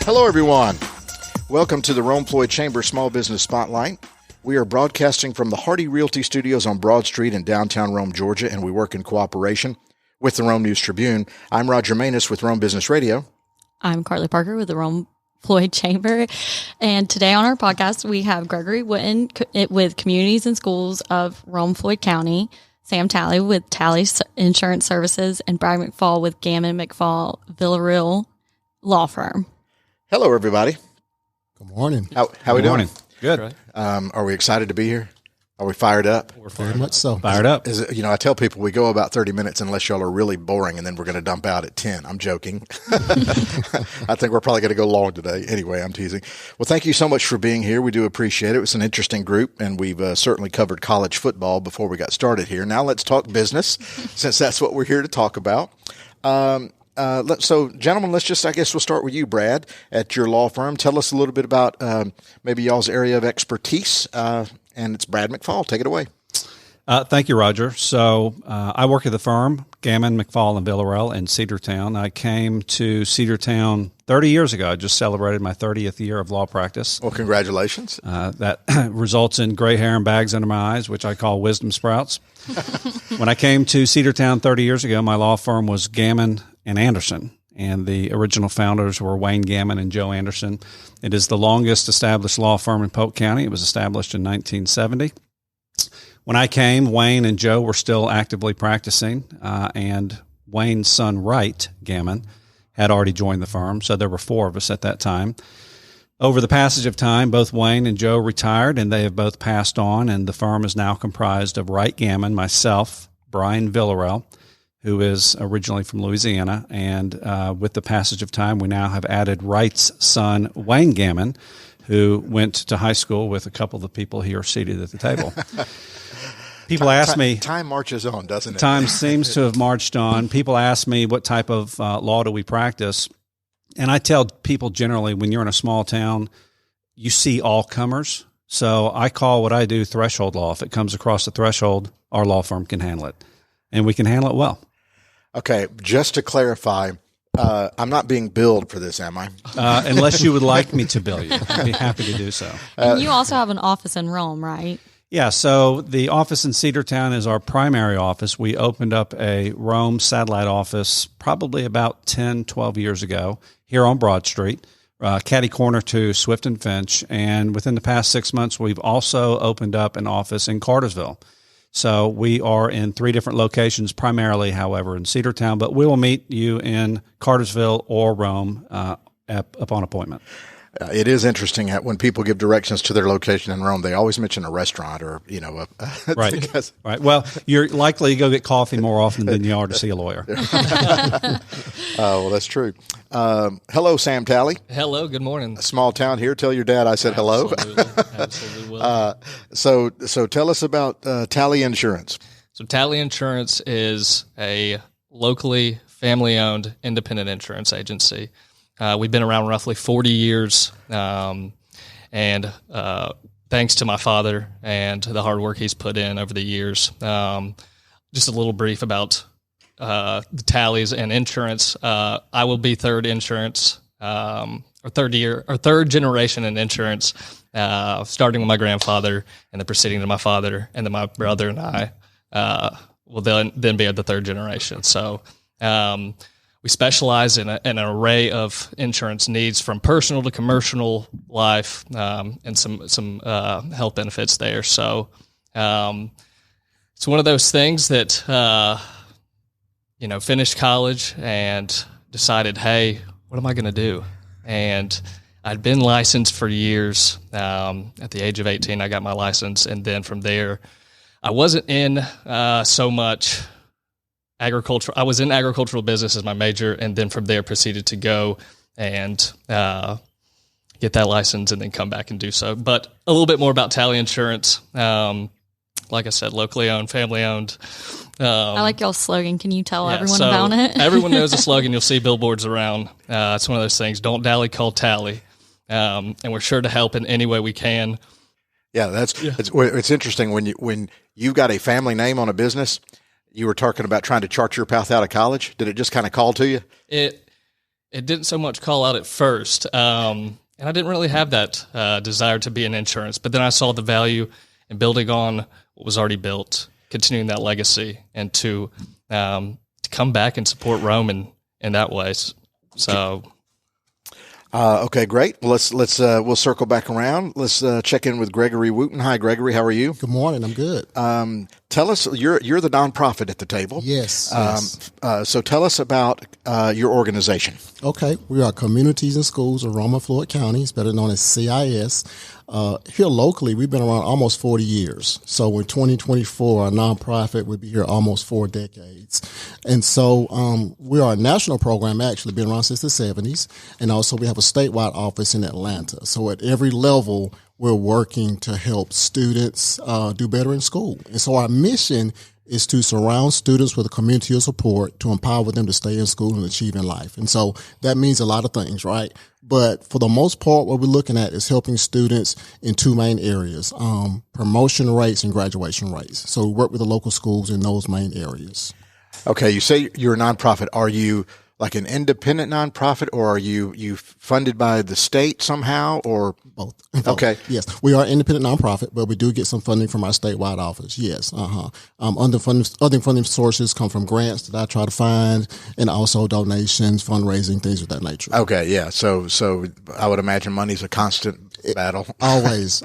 Hello, everyone. Welcome to the Rome-Floyd Chamber Small Business Spotlight. We are broadcasting from the Hardy Realty Studios on Broad Street in downtown Rome, Georgia, and we work in cooperation with the Rome News Tribune. I'm Roger Manus with Rome Business Radio. I'm Carly Parker with the Rome-Floyd Chamber. And today on our podcast, we have Gregory Wooten with Communities and Schools of Rome-Floyd County, Sam Talley with Talley Insurance Services, and Brad McFall with Gammon, McFall, Villarreal Law Firm. Hello, everybody. Good morning. How we doing? Good. Are we excited to be here? Are we fired up? We're Very much so. fired up. Is it, I tell people we go about 30 minutes unless y'all are really boring, and then we're going to dump out at 10. I'm joking. I think we're probably going to go long today. Anyway, I'm teasing. Well, thank you so much for being here. We do appreciate it. It was an interesting group, and we've certainly covered college football before we got started here. Now let's talk business, since that's what we're here to talk about. So, gentlemen, I guess we'll start with you, Brad, at your law firm. Tell us a little bit about maybe y'all's area of expertise, and it's Brad McFall. Take it away. Thank you, Roger. So I work at the firm, Gammon, McFall and Villarreal in Cedartown. I came to Cedartown 30 years ago. I just celebrated my 30th year of law practice. Well, congratulations. That results in gray hair and bags under my eyes, which I call wisdom sprouts. When I came to Cedartown 30 years ago, my law firm was Gammon and Anderson, and the original founders were Wayne Gammon and Joe Anderson. It is the longest established law firm in Polk County. It was established in 1970. When I came, Wayne and Joe were still actively practicing, and Wayne's son, Wright Gammon, had already joined the firm, so there were four of us at that time. Over the passage of time, both Wayne and Joe retired, and they have both passed on, and the firm is now comprised of Wright Gammon, myself, Brian Villarreal, who is originally from Louisiana, and with the passage of time, we now have added Wright's son, Wayne Gammon, who went to high school with a couple of the people here seated at the table. People ask me... Time marches on, doesn't it? Time seems to have marched on. People ask me, what type of law do we practice? And I tell people generally, when you're in a small town, you see all comers. So I call what I do threshold law. If it comes across the threshold, our law firm can handle it. And we can handle it well. Okay, just to clarify, I'm not being billed for this, am I? Unless you would like me to bill you. I'd be happy to do so. And you also have an office in Rome, right? Yeah, so the office in Cedartown is our primary office. We opened up a Rome satellite office probably about 10, 12 years ago here on Broad Street, catty corner to Swift and Finch. And within the past 6 months, we've also opened up an office in Cartersville. So we are in 3 different locations, primarily, however, in Cedartown, but we will meet you in Cartersville or Rome upon appointment. It is interesting when people give directions to their location in Rome, they always mention a restaurant or, right. Because, right. Well, you're likely to go get coffee more often than you are to see a lawyer. Well, that's true. Hello, Sam Talley. Hello. Good morning. A small town here. Tell your dad I said hello. Absolutely will. So tell us about Talley Insurance. So Talley Insurance is a locally family-owned independent insurance agency. We've been around roughly 40 years, and thanks to my father and the hard work he's put in over the years. Just a little brief about the Talleys and insurance. I will be third generation in insurance, starting with my grandfather and then proceeding to my father, and then my brother and I will then be at the third generation. So we specialize in an array of insurance needs, from personal to commercial life, and some health benefits there. So it's one of those things that finished college and decided, hey, what am I going to do? And I'd been licensed for years. At the age of 18, I got my license, and then from there, I wasn't in so much agriculture. I was in agricultural business as my major, and then from there proceeded to go and get that license and then come back and do so. But a little bit more about Talley Insurance. Like I said, locally owned, family owned. I like y'all's slogan. Can you tell everyone about it? Everyone knows the slogan. You'll see billboards around. It's one of those things. Don't dally, call Talley. And we're sure to help in any way we can. Yeah, it's interesting when you've got a family name on a business. You were talking about trying to chart your path out of college. Did it just kind of call to you? it didn't so much call out at first. And I didn't really have that desire to be in insurance. But then I saw the value in building on what was already built, continuing that legacy, and to come back and support Rome in that way. So. Okay, great. We'll circle back around. Let's check in with Gregory Wooten. Hi, Gregory. How are you? Good morning. I'm good. Tell us, you're the nonprofit at the table. Yes. So tell us about your organization. Okay. We are Communities and Schools of Rome-Floyd County. It's better known as CIS. Here locally, we've been around almost 40 years. So in 2024, our nonprofit would be here almost 4 decades. And so we are a national program, actually, been around since the 70s. And also we have a statewide office in Atlanta. So at every level, we're working to help students do better in school. And so our mission is to surround students with a community of support to empower them to stay in school and achieve in life. And so that means a lot of things, right? But for the most part, what we're looking at is helping students in 2 main areas, promotion rates and graduation rates. So we work with the local schools in those main areas. Okay, you say you're a nonprofit. Are you like an independent nonprofit, or are you funded by the state somehow, or both? Okay. Yes, we are an independent nonprofit, but we do get some funding from our statewide office. Yes. Other funding sources come from grants that I try to find, and also donations, fundraising, things of that nature. Okay. Yeah. So I would imagine money's a constant battle. Always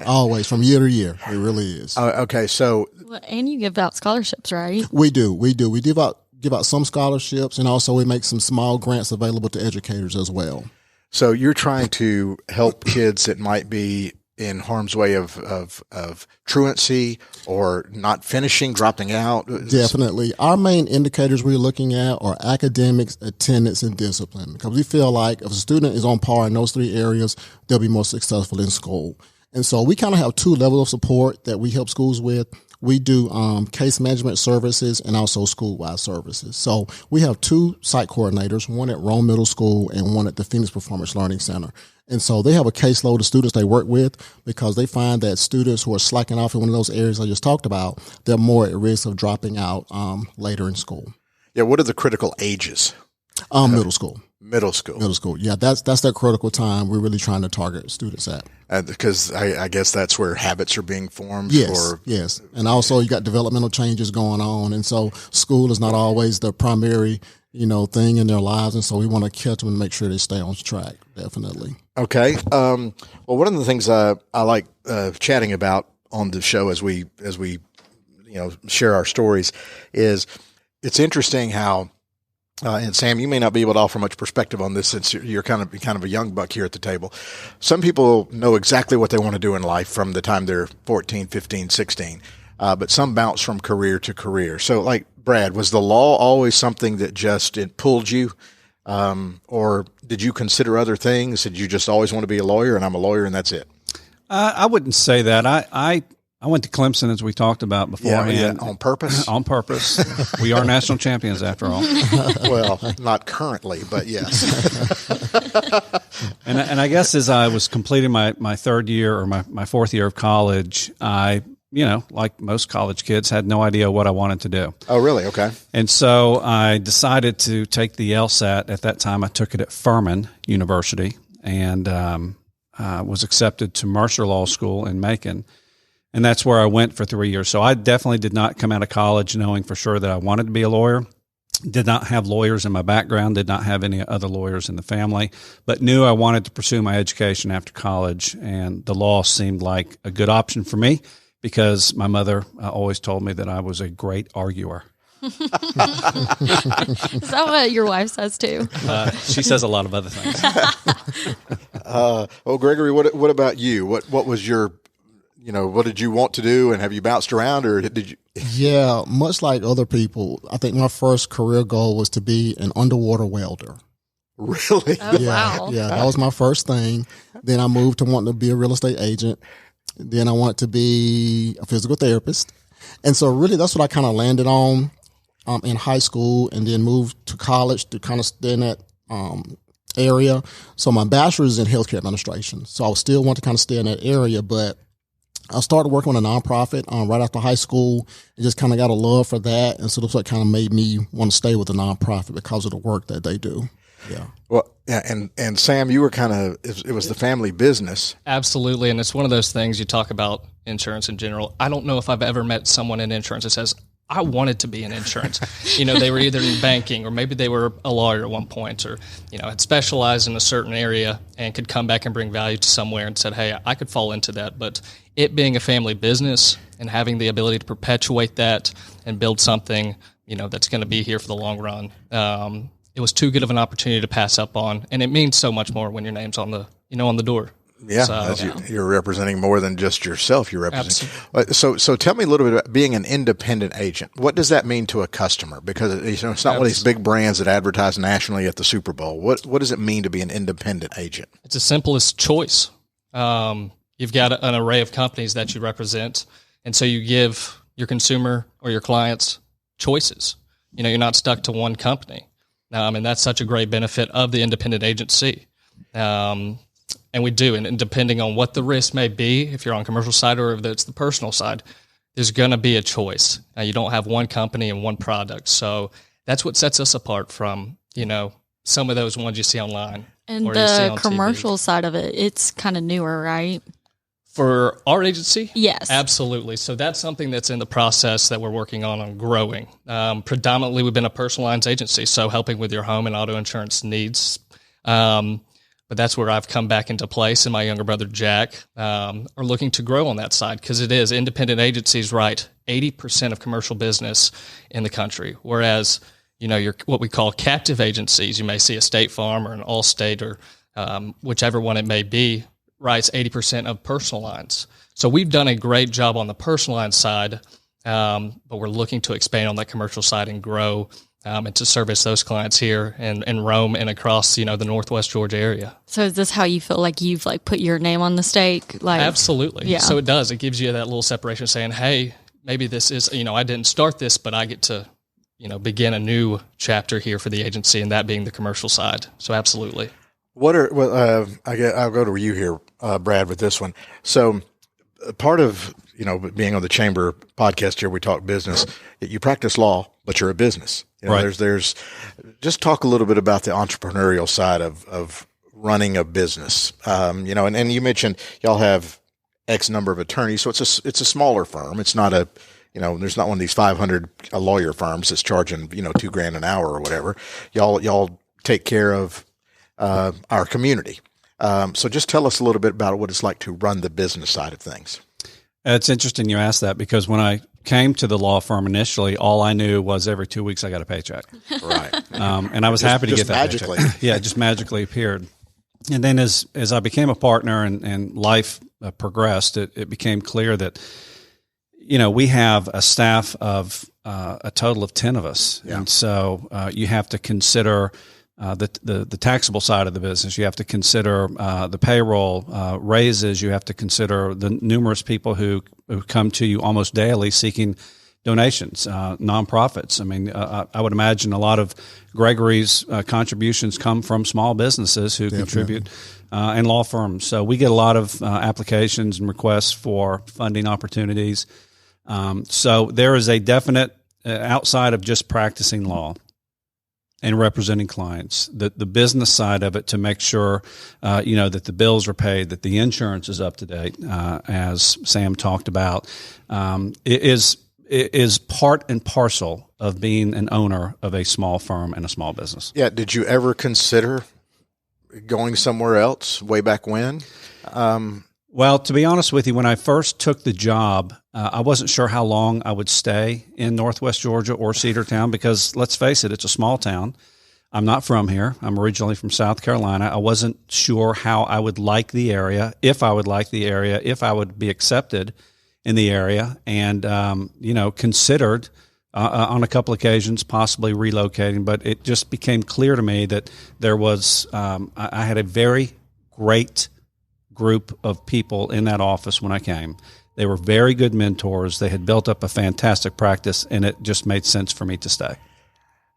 from year to year. It really is. Okay. So. And you give out scholarships, right? We do. We give out some scholarships, and also we make some small grants available to educators as well. So you're trying to help kids that might be in harm's way of truancy or not finishing, dropping out? Definitely. Our main indicators we're looking at are academics, attendance, and discipline, because we feel like if a student is on par in those 3 areas, they'll be more successful in school. And so we kind of have 2 levels of support that we help schools with. We do case management services and also school-wide services. So we have 2 site coordinators, one at Rome Middle School and one at the Phoenix Performance Learning Center. And so they have a caseload of students they work with, because they find that students who are slacking off in one of those areas I just talked about, they're more at risk of dropping out later in school. Yeah. What are the critical ages? Middle school. Middle school. Yeah, that's that critical time we're really trying to target students at. Because I guess that's where habits are being formed. Yes. And also you got developmental changes going on. And so school is not always the primary, thing in their lives. And so we want to catch them and make sure they stay on track. Definitely. Okay. Well, one of the things I like chatting about on the show as we share our stories is it's interesting how, and Sam, you may not be able to offer much perspective on this since you're kind of a young buck here at the table. Some people know exactly what they want to do in life from the time they're 14, 15, 16, but some bounce from career to career. So like Brad, was the law always something that it pulled you? Or did you consider other things? Did you just always want to be a lawyer and I'm a lawyer and that's it? I wouldn't say that. I went to Clemson, as we talked about beforehand. Yeah, on purpose? On purpose. We are national champions, after all. Well, not currently, but yes. And I guess as I was completing my 3rd year or my 4th year of college, I, like most college kids, had no idea what I wanted to do. Oh, really? Okay. And so I decided to take the LSAT. At that time, I took it at Furman University and was accepted to Mercer Law School in Macon. And that's where I went for 3 years. So I definitely did not come out of college knowing for sure that I wanted to be a lawyer. Did not have lawyers in my background, did not have any other lawyers in the family, but knew I wanted to pursue my education after college. And the law seemed like a good option for me because my mother always told me that I was a great arguer. Is that what your wife says too? She says a lot of other things. Well, Gregory, what about you? What was your what did you want to do, and have you bounced around, or did you? Yeah, much like other people, I think my first career goal was to be an underwater welder. Really? Oh, wow. Yeah, that was my first thing. Then I moved to wanting to be a real estate agent. Then I wanted to be a physical therapist. And so really that's what I kind of landed on in high school, and then moved to college to kind of stay in that area. So my bachelor's is in healthcare administration. So I still want to kind of stay in that area, but I started working on a nonprofit right after high school, and just kind of got a love for that. And so that's what kind of made me want to stay with the nonprofit because of the work that they do. Yeah. Well, yeah, and Sam, you were it was the family business. Absolutely. And it's one of those things you talk about insurance in general. I don't know if I've ever met someone in insurance that says, I wanted to be in insurance. They were either in banking or maybe they were a lawyer at one point or, had specialized in a certain area and could come back and bring value to somewhere and said, hey, I could fall into that. But it being a family business and having the ability to perpetuate that and build something, that's going to be here for the long run. It was too good of an opportunity to pass up on. And it means so much more when your name's on the, on the door. Yeah, you're representing more than just yourself. You're representing. So tell me a little bit about being an independent agent. What does that mean to a customer? Because it's not one of these big brands that advertise nationally at the Super Bowl. What does it mean to be an independent agent? It's as simple as choice. You've got an array of companies that you represent, and so you give your consumer or your clients choices. You're not stuck to one company. And that's such a great benefit of the independent agency. And we do. And depending on what the risk may be, if you're on commercial side or if it's the personal side, there's going to be a choice. Now, you don't have one company and one product. So that's what sets us apart from, some of those ones you see online. And or you see the on commercial TV. Side of it, it's kind of newer, right? For our agency? Yes. Absolutely. So that's something that's in the process that we're working on growing. Predominantly, we've been a personal lines agency, so helping with your home and auto insurance needs. But that's where I've come back into place, and my younger brother, Jack, are looking to grow on that side because it is. Independent agencies write 80% of commercial business in the country, whereas, your what we call captive agencies, you may see a State Farm or an Allstate or whichever one it may be, writes 80% of personal lines. So we've done a great job on the personal line side, but we're looking to expand on that commercial side and grow and to service those clients here in Rome and across, the Northwest Georgia area. So is this how you feel like you've put your name on the stake? Absolutely. Yeah. So it does. It gives you that little separation saying, hey, maybe this is, I didn't start this, but I get to, begin a new chapter here for the agency, and that being the commercial side. So absolutely. I'll go to you here, Brad, with this one. So part of, being on the Chamber podcast here, we talk business. You practice law, but you're a business. Right. There's just talk a little bit about the entrepreneurial side of running a business. And you mentioned y'all have X number of attorneys, so it's a smaller firm. It's not there's not one of these 500 lawyer firms that's charging, $2,000 an hour or whatever. Y'all take care of our community. So just tell us a little bit about what it's like to run the business side of things. It's interesting you asked that because when I came to the law firm initially, all I knew was every 2 weeks I got a paycheck. Right. And I was happy to get that magically. paycheck. Yeah, it just magically appeared. And then as I became a partner and life progressed, it became clear that, we have a staff of a total of 10 of us. Yeah. And so you have to consider the taxable side of the business. You have to consider the payroll raises. You have to consider the numerous people who come to you almost daily seeking donations, nonprofits. I mean, I would imagine a lot of Gregory's contributions come from small businesses who contribute and law firms. So we get a lot of applications and requests for funding opportunities. So there is a definite, outside of just practicing law and representing clients, the business side of it to make sure, that the bills are paid, that the insurance is up to date, as Sam talked about, it is part and parcel of being an owner of a small firm and a small business. Yeah. Did you ever consider going somewhere else way back when? Well, to be honest with you, when I first took the job, I wasn't sure how long I would stay in Northwest Georgia or Cedartown because, let's face it, it's a small town. I'm not from here. I'm originally from South Carolina. I wasn't sure how I would like the area, if I would like the area, if I would be accepted in the area, and, considered on a couple occasions possibly relocating. But it just became clear to me that there was I had a very great group of people in that office when I came. They were very good mentors. They had built up a fantastic practice, and it just made sense for me to stay.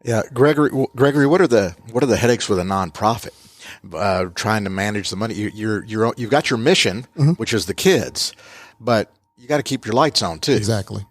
Yeah, Gregory, what are the headaches with a nonprofit? Trying to manage the money. You've got your mission, which is the kids, but you got to keep your lights on too. Exactly.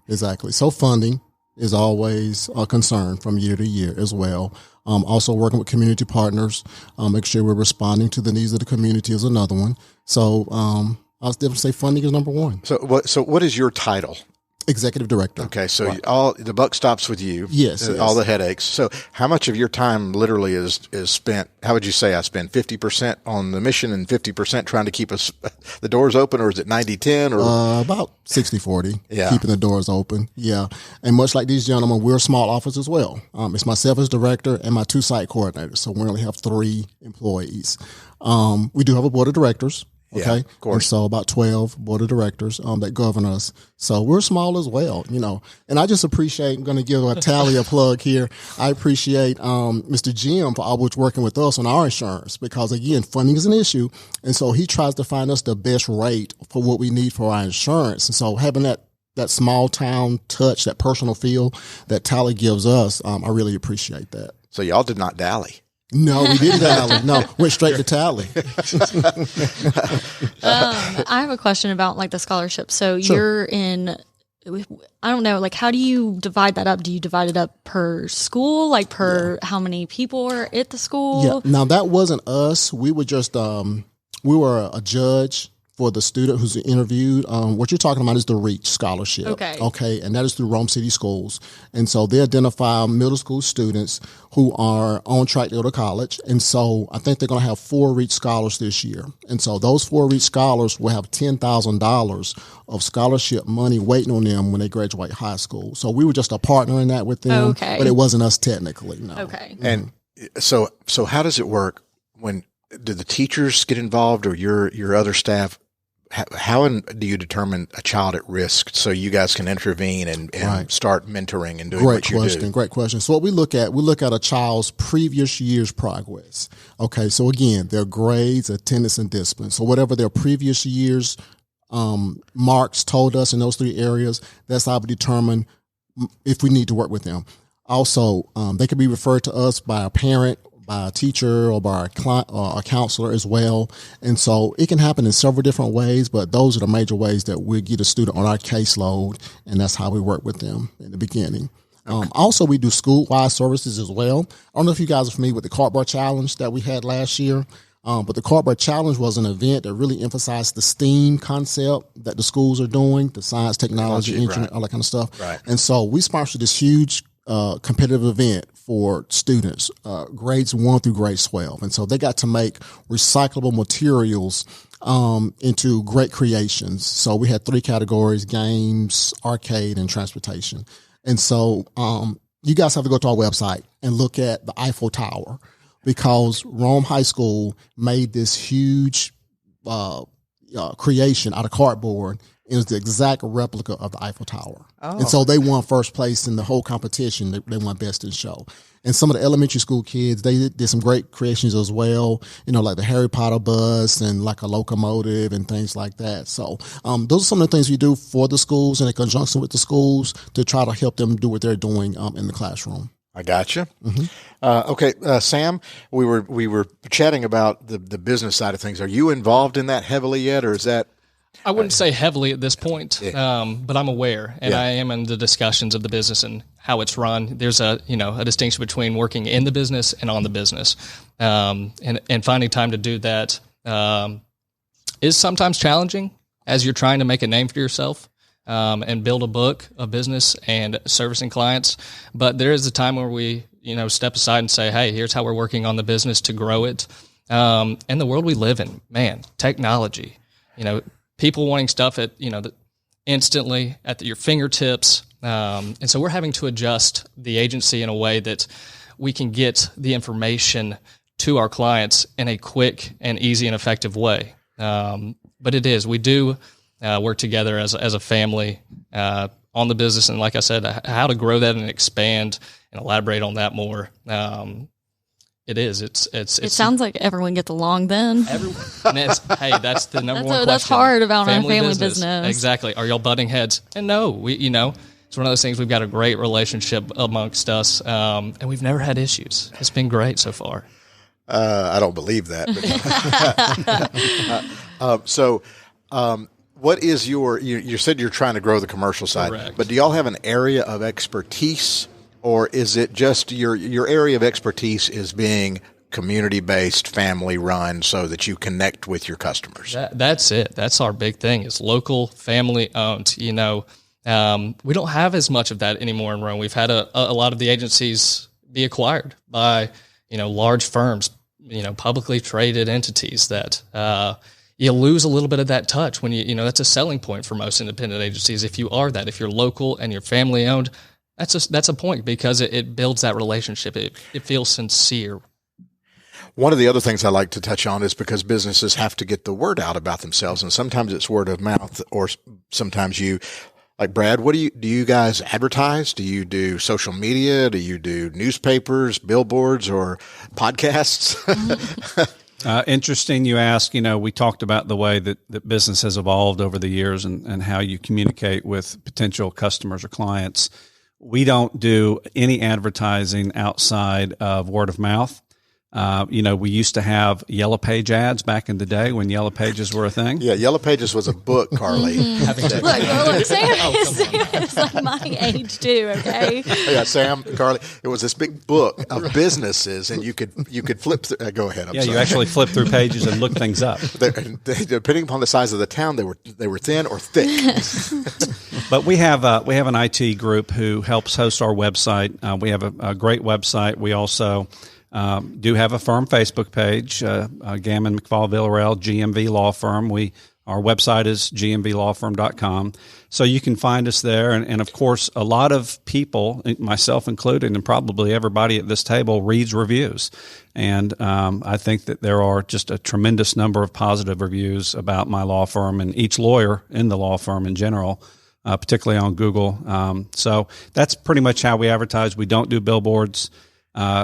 So funding, is always a concern from year to year as well. Also working with community partners, make sure we're responding to the needs of the community is another one. So I was definitely say funding is number one. So what is your title? Executive director. Okay, so all the buck stops with you. Yes, all the headaches. So, how much of your time literally is spent? How would you say I spend 50% on the mission and 50% trying to keep the doors open, or is it 90-10? Or about 60-40. Yeah, keeping the doors open. Yeah, and much like these gentlemen, we're a small office as well. It's myself as director and my 2 site coordinators. So we only have 3 employees. We do have a board of directors. Okay. Yeah, of course. And so about 12 board of directors that govern us. So we're small as well, and I just appreciate, I'm going to give a Talley a plug here. I appreciate Mr. Jim for always working with us on our insurance because, again, funding is an issue. And so he tries to find us the best rate for what we need for our insurance. And so having that small town touch, that personal feel that Talley gives us, I really appreciate that. So y'all did not dally. No, we didn't Talley. No, went straight to Talley. I have a question about like the scholarship. So you're in, I don't know, like how do you divide that up? Do you divide it up per school, like per how many people are at the school? Yeah. Now that wasn't us. We were just, we were a judge for the student who's interviewed. What you're talking about is the REACH scholarship. Okay. And that is through Rome City Schools. And so they identify middle school students who are on track to go to college. And so I think they're going to have 4 REACH scholars this year. And so those 4 REACH scholars will have $10,000 of scholarship money waiting on them when they graduate high school. So we were just a partner in that with them. Okay. But it wasn't us technically. No. Okay. And so how does it work do the teachers get involved or your other staff? How do you determine a child at risk so you guys can intervene and right. start mentoring and doing what you do? Great question. So what we look at a child's previous year's progress. Okay, so again, their grades, attendance, and discipline. So whatever their previous year's marks told us in those 3 areas, that's how we determine if we need to work with them. Also, they could be referred to us by a parent, by a teacher, or by a client or a counselor as well. And so it can happen in several different ways, but those are the major ways that we get a student on our caseload, and that's how we work with them in the beginning. Okay. Also, we do school-wide services as well. I don't know if you guys are familiar with the Cardboard Challenge that we had last year, but the Cardboard Challenge was an event that really emphasized the STEAM concept that the schools are doing, the science, technology, engineering, all that kind of stuff. Right. And so we sponsored this huge competitive event for students, grades 1 through grade 12. And so they got to make recyclable materials into great creations. So we had 3 categories: games, arcade, and transportation. And so you guys have to go to our website and look at the Eiffel Tower, because Rome High School made this huge creation out of cardboard. It was the exact replica of the Eiffel Tower. Oh. And so they won first place in the whole competition. They won best in show. And some of the elementary school kids, they did some great creations as well, like the Harry Potter bus and like a locomotive and things like that. So those are some of the things we do for the schools and in conjunction with the schools to try to help them do what they're doing in the classroom. I gotcha. Mm-hmm. Okay, Sam, we were chatting about the business side of things. Are you involved in that heavily yet, or is that? I wouldn't say heavily at this point, but I'm aware, and I am in the discussions of the business and how it's run. There's a distinction between working in the business and on the business, and finding time to do that is sometimes challenging as you're trying to make a name for yourself and build a book of business and servicing clients. But there is a time where we step aside and say, hey, here's how we're working on the business to grow it. And the world we live in, man, technology, people wanting stuff at, instantly at your fingertips. And so we're having to adjust the agency in a way that we can get the information to our clients in a quick and easy and effective way. But we do work together as a family on the business. And like I said, how to grow that and expand and elaborate on that more. It sounds like everyone gets along then. That's the number one question. That's hard about our family business. Exactly. Are y'all butting heads? And no, it's one of those things. We've got a great relationship amongst us, and we've never had issues. It's been great so far. I don't believe that. What is you said you're trying to grow the commercial side, Correct. But do y'all have an area of expertise, or is it just your area of expertise is being community-based, family-run, so that you connect with your customers? That's it. That's our big thing. It's local, family-owned. We don't have as much of that anymore in Rome. We've had a lot of the agencies be acquired by, large firms, publicly traded entities that you lose a little bit of that touch when that's a selling point for most independent agencies. If you're local and you're family owned, that's a point because it builds that relationship. It feels sincere. One of the other things I like to touch on is because businesses have to get the word out about themselves, and sometimes it's word of mouth, or sometimes like Brad, do you guys advertise? Do you do social media? Do you do newspapers, billboards, or podcasts? Interesting you ask. We talked about the way that business has evolved over the years and how you communicate with potential customers or clients. We don't do any advertising outside of word of mouth. We used to have Yellow Page ads back in the day when Yellow Pages were a thing. Yeah, Yellow Pages was a book, Carly. Look, Sam is like my age too, okay? Yeah, Sam, Carly, it was this big book of businesses, and you could flip through. Go ahead. I'm sorry. You actually flip through pages and look things up. Depending upon the size of the town, they were thin or thick. But we have an IT group who helps host our website. We have a great website. We also do have a firm Facebook page, Gammon, McFall, Villarreal, GMV Law Firm. Our website is gmvlawfirm.com. So you can find us there. And of course, a lot of people, myself included, and probably everybody at this table, reads reviews. And I think that there are just a tremendous number of positive reviews about my law firm and each lawyer in the law firm in general, particularly on Google. So that's pretty much how we advertise. We don't do billboards.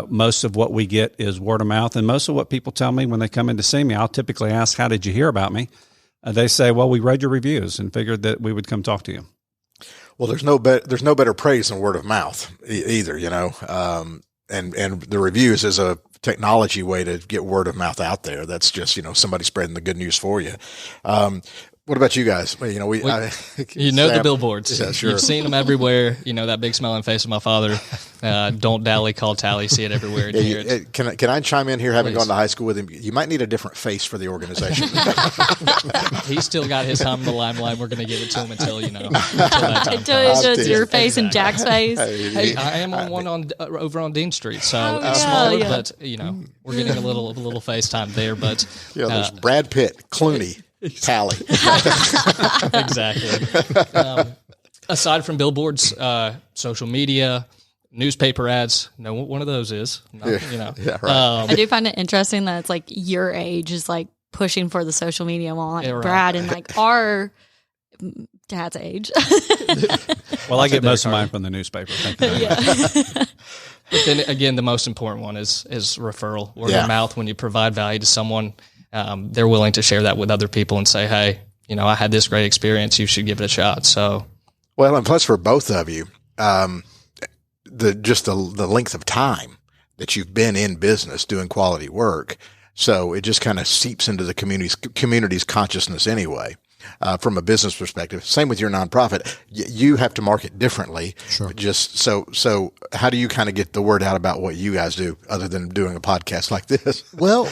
Most of what we get is word of mouth, and most of what people tell me when they come in to see me, I'll typically ask, "How did you hear about me?" They say, "Well, we read your reviews and figured that we would come talk to you." Well, there's no better praise than word of mouth either, and the reviews is a technology way to get word of mouth out there. That's just somebody spreading the good news for you. What about you guys? The billboards. Yeah, sure. You've seen them everywhere. That big smiling face of my father. Don't dally, call Tally. See it everywhere. And hear it. Can I chime in here? Having Please. gone to high school with him, you might need a different face for the organization. He's still got his time in the limelight. We're going to give it to him until that time. Until it's your face and Jack's face. Hey, I am on one over on Dean Street, so it's smaller, but we're getting a little FaceTime there. But there's Brad Pitt, Clooney. Tally. Exactly. Aside from billboards, social media, newspaper ads, no one of those is. Yeah, right. I do find it interesting that it's like your age is like pushing for the social media while right. Brad and like our dad's age. Well, I get most of mine from the newspaper. Thank you. But then again, the most important one is referral, word of mouth. When you provide value to someone, they're willing to share that with other people and say, "Hey, I had this great experience. You should give it a shot." So, well, and plus for both of you, the length of time that you've been in business doing quality work, so it just kind of seeps into the community's consciousness anyway. From a business perspective, same with your nonprofit, you have to market differently. Sure. Just so how do you kind of get the word out about what you guys do other than doing a podcast like this? Well,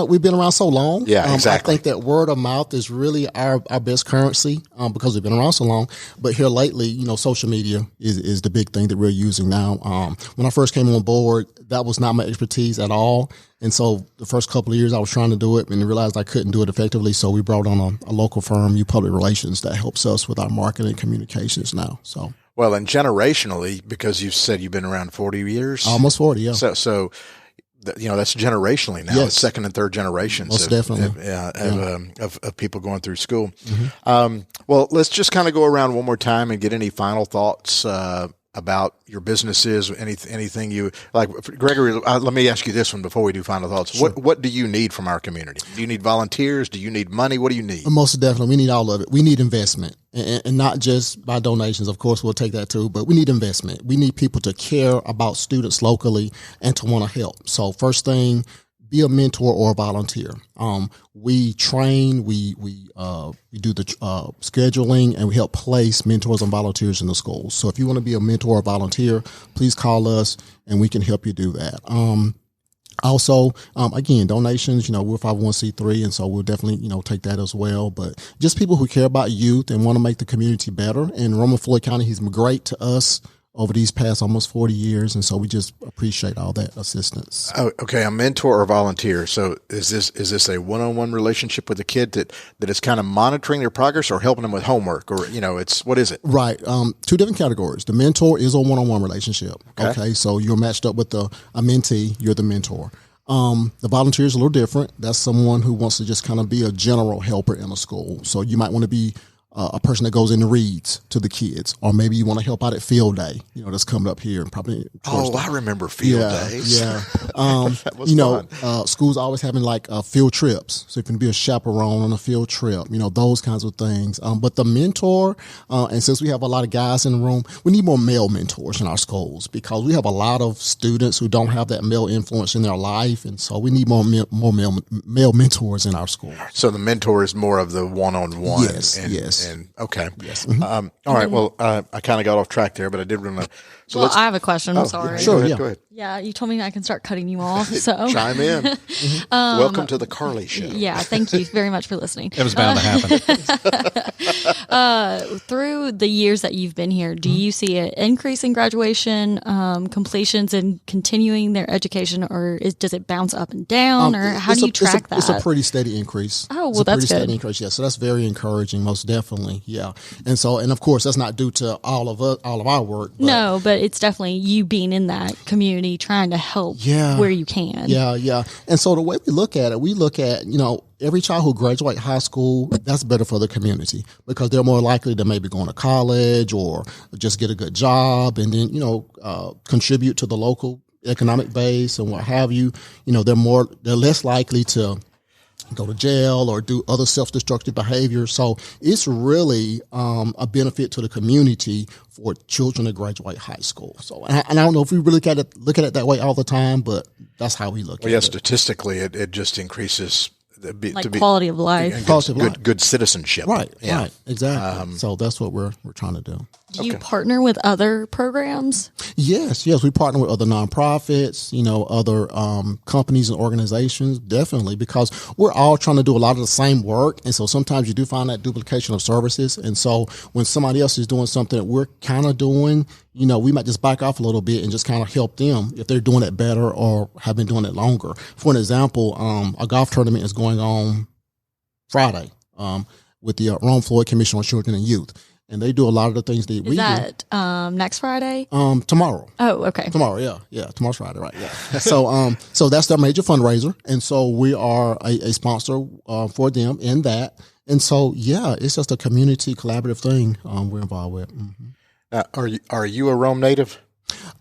we've been around so long. Yeah, exactly. I think that word of mouth is really our best currency, because we've been around so long. But here lately, social media is the big thing that we're using now. When I first came on board, that was not my expertise at all. And so the first couple of years I was trying to do it and realized I couldn't do it effectively. So we brought on a local firm, U Public Relations, that helps us with our marketing and communications now. So, well, and generationally, because you said you've been around 40 years, almost 40. Yeah. So that's generationally now. Yes. It's second and third generations. Most definitely. Of people going through school. Mm-hmm. Well, let's just kind of go around one more time and get any final thoughts, about your businesses, anything you like. Gregory, let me ask you this one before we do final thoughts. Sure. What do you need from our community? Do you need volunteers? Do you need money? What do you need? Most definitely. We need all of it. We need investment, and not just by donations. Of course, we'll take that too, but we need investment. We need people to care about students locally and to want to help. So first thing, be a mentor or a volunteer. We train, we do the scheduling, and we help place mentors and volunteers in the schools. So if you want to be a mentor or volunteer, please call us and we can help you do that. Also, again, donations, we're 501c3, and so we'll definitely, take that as well. But just people who care about youth and want to make the community better. And Rome-Floyd County, he's been great to us over these past almost 40 years. And so we just appreciate all that assistance. Oh, okay. A mentor or volunteer. So is this a one-on-one relationship with a kid that is kind of monitoring their progress or helping them with homework, or, what is it? Right. Two different categories. The mentor is a one-on-one relationship. Okay. So you're matched up with a mentee. You're the mentor. The volunteer is a little different. That's someone who wants to just kind of be a general helper in a school. So you might want to be a person that goes in and reads to the kids, or maybe you want to help out at field day, that's coming up here and probably. I remember field days. Yeah. That was fun. Schools always having like field trips. So you can be a chaperone on a field trip, those kinds of things. But the mentor, and since we have a lot of guys in the room, we need more male mentors in our schools because we have a lot of students who don't have that male influence in their life. And so we need more male mentors in our schools. So the mentor is more of the one-on-one. Yes. And okay. Yes. All right. Well, I kind of got off track there, but I did want to. So I have a question. I'm sorry. Sure. Go ahead. Yeah, you told me I can start cutting you off. So chime in. Welcome to the Carly Show. Yeah, thank you very much for listening. It was bound to happen. Through the years that you've been here, do you see an increase in graduation, completions, and continuing their education, or does it bounce up and down, or how do you track that? It's a pretty steady increase. Oh, well, that's good. Steady increase, yeah. So that's very encouraging, most definitely, yeah. And of course, that's not due to all of our work. But no, but it's definitely you being in that community, trying to help where you can. Yeah. And so the way we look at it, every child who graduates high school, that's better for the community because they're more likely to maybe go into college or just get a good job and then, contribute to the local economic base and what have you. They're less likely to go to jail or do other self-destructive behavior. So it's really a benefit to the community for children to graduate high school. So, and I don't know if we really look at it that way all the time, but that's how we look at it. Statistically, it just increases quality of life, good citizenship. Right. Exactly. So that's what we're trying to do. Do you partner with other programs? Yes. We partner with other nonprofits, other companies and organizations, definitely, because we're all trying to do a lot of the same work. And so sometimes you do find that duplication of services. And so when somebody else is doing something that we're kind of doing, we might just back off a little bit and just kind of help them if they're doing it better or have been doing it longer. For an example, a golf tournament is going on Friday with the Rome-Floyd Commission on Children and Youth. And they do a lot of the things that we do. Is that next Friday? Tomorrow. Oh, okay. Tomorrow, yeah. Tomorrow's Friday, right? Yeah. So that's their major fundraiser, and so we are a sponsor for them in that. And so it's just a community collaborative thing we're involved with. Mm-hmm. Are you a Rome native?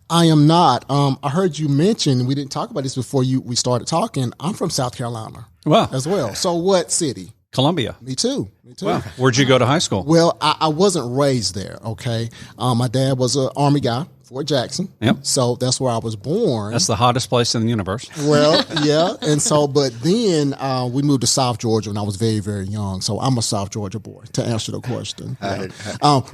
I am not. I heard you mention, we didn't talk about this before we started talking. I'm from South Carolina. Wow. As well. So what city? Columbia. Me too. Wow. Where'd you go to high school? Well, I wasn't raised there, okay? My dad was an Army guy, Fort Jackson. Yep. So that's where I was born. That's the hottest place in the universe. Well, yeah. And so, but then we moved to South Georgia when I was very, very young. So I'm a South Georgia boy, to answer the question. Yeah.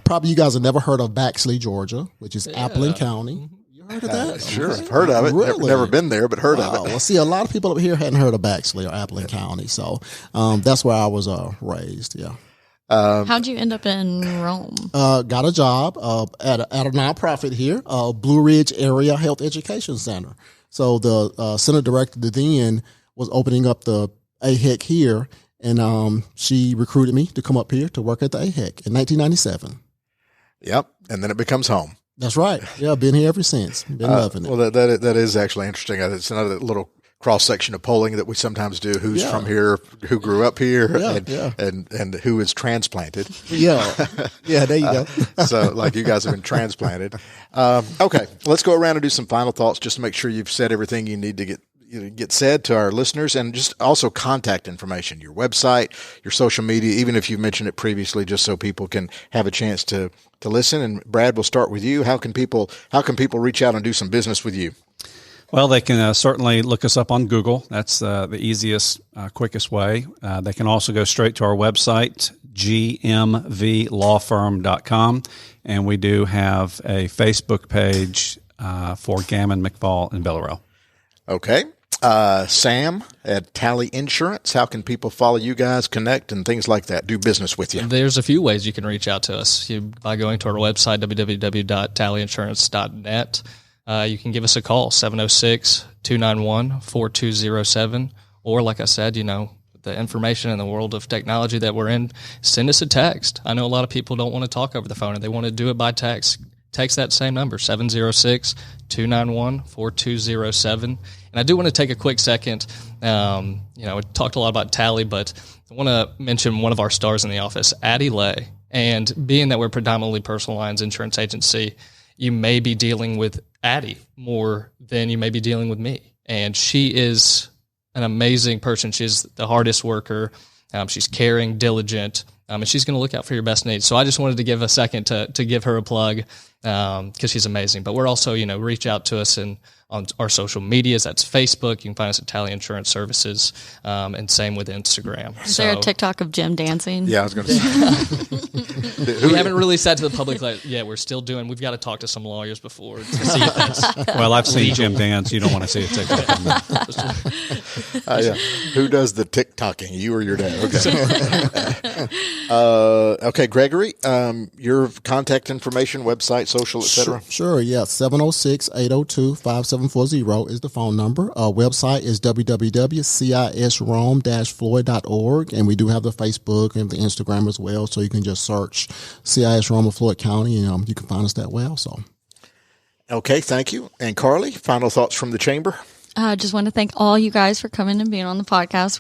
Probably you guys have never heard of Baxley, Georgia, which is Appling County. Heard of that? Sure, I've heard of it. Really? Never been there, but heard of it. Well, see, a lot of people up here hadn't heard of Baxley or Appling County, so that's where I was raised. Yeah. How'd you end up in Rome? Got a job at a nonprofit here, Blue Ridge Area Health Education Center. So the center director then was opening up the AHEC here, and she recruited me to come up here to work at the AHEC in 1997. Yep, and then it becomes home. That's right. Yeah, I've been here ever since. Been loving it. Well, that is actually interesting. It's another little cross section of polling that we sometimes do. Who's from here? Who grew up here? And who is transplanted? Yeah, there you go. So, like you guys have been transplanted. Okay, let's go around and do some final thoughts, just to make sure you've said everything you need to get said to our listeners, and just also contact information, your website, your social media, even if you've mentioned it previously, just so people can have a chance to listen. And Brad, we'll start with you. How can people reach out and do some business with you? Well, they can certainly look us up on Google. That's the easiest, quickest way. They can also go straight to our website, gmvlawfirm.com. And we do have a Facebook page for Gammon, McFall and Villarreal. Okay. Sam at Talley Insurance, how can people follow you guys, connect, and things like that, do business with you? There's a few ways you can reach out to us by going to our website, www.talleyinsurance.net. You can give us a call, 706-291-4207. Or like I said, the information in the world of technology that we're in, send us a text. I know a lot of people don't want to talk over the phone and they want to do it by text. Text that same number, 706-291-4207. And I do want to take a quick second. We talked a lot about Talley, but I want to mention one of our stars in the office, Addie Lay. And being that we're predominantly personal lines insurance agency, you may be dealing with Addie more than you may be dealing with me. And she is an amazing person. She's the hardest worker. She's caring, diligent, and she's going to look out for your best needs. So I just wanted to give a second to give her a plug because she's amazing. But we're also, reach out to us on our social medias. That's Facebook. You can find us at Talley Insurance Services, and same with Instagram. Is there a TikTok of Jim dancing? Yeah, I was going to say. We haven't really said to the public yet. We're still doing. We've got to talk to some lawyers before to see if that's. Well, I've seen Jim dance. You don't want to see a TikTok on that. Yeah. Who does the TikToking? You or your dad? Okay. Okay, Gregory. Your contact information, website, social, etc. Sure. Yeah. 706-802-5740 is the phone number. Website is www.cisrome-floyd.org, and we do have the Facebook and the Instagram as well. So you can just search CIS Rome-Floyd County, and you can find us that way also. Okay, thank you. And Carly, final thoughts from the chamber? I just want to thank all you guys for coming and being on the podcast.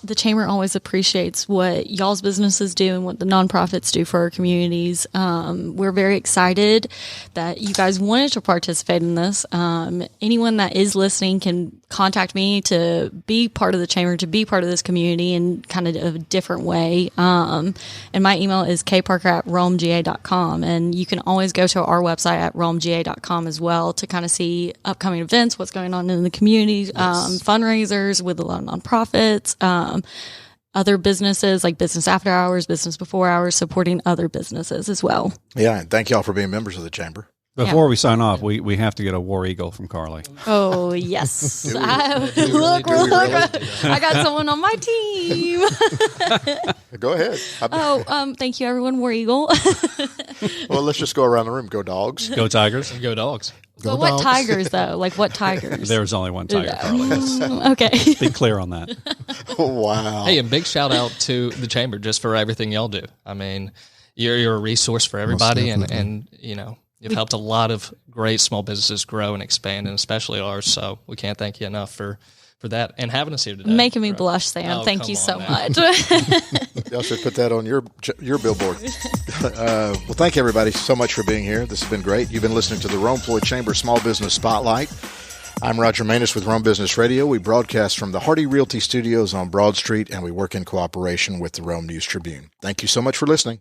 The chamber always appreciates what y'all's businesses do and what the nonprofits do for our communities. We're very excited that you guys wanted to participate in this. Anyone that is listening can contact me to be part of the chamber, to be part of this community in kind of a different way. And my email is kparker@romega.com. And you can always go to our website at romega.com as well to kind of see upcoming events, what's going on in the community. Fundraisers with a lot of nonprofits, other businesses like Business After Hours, Business Before Hours, supporting other busines as well. Yeah, and thank y'all for being members of the chamber. Before we sign off, we have to get a War Eagle from Carly. Oh, yes. I got someone on my team. Go ahead. Thank you, everyone. War Eagle. Well, let's just go around the room. Go Dogs. Go Tigers. Go Dogs. But what tigers, though? Like what tigers? There's only one tiger, Carly. Okay. Be clear on that. Wow. Hey, a big shout out to the chamber just for everything y'all do. I mean, you're a resource for everybody, and you've helped a lot of great small businesses grow and expand, and especially ours. So we can't thank you enough for that and having us here today. Making me blush, Sam. Thank you so much. Y'all should put that on your billboard. Well, thank you, everybody, so much for being here. This has been great. You've been listening to the Rome-Floyd Chamber Small Business Spotlight. I'm Roger Manus with Rome Business Radio. We broadcast from the Hardy Realty Studios on Broad Street, and we work in cooperation with the Rome News Tribune. Thank you so much for listening.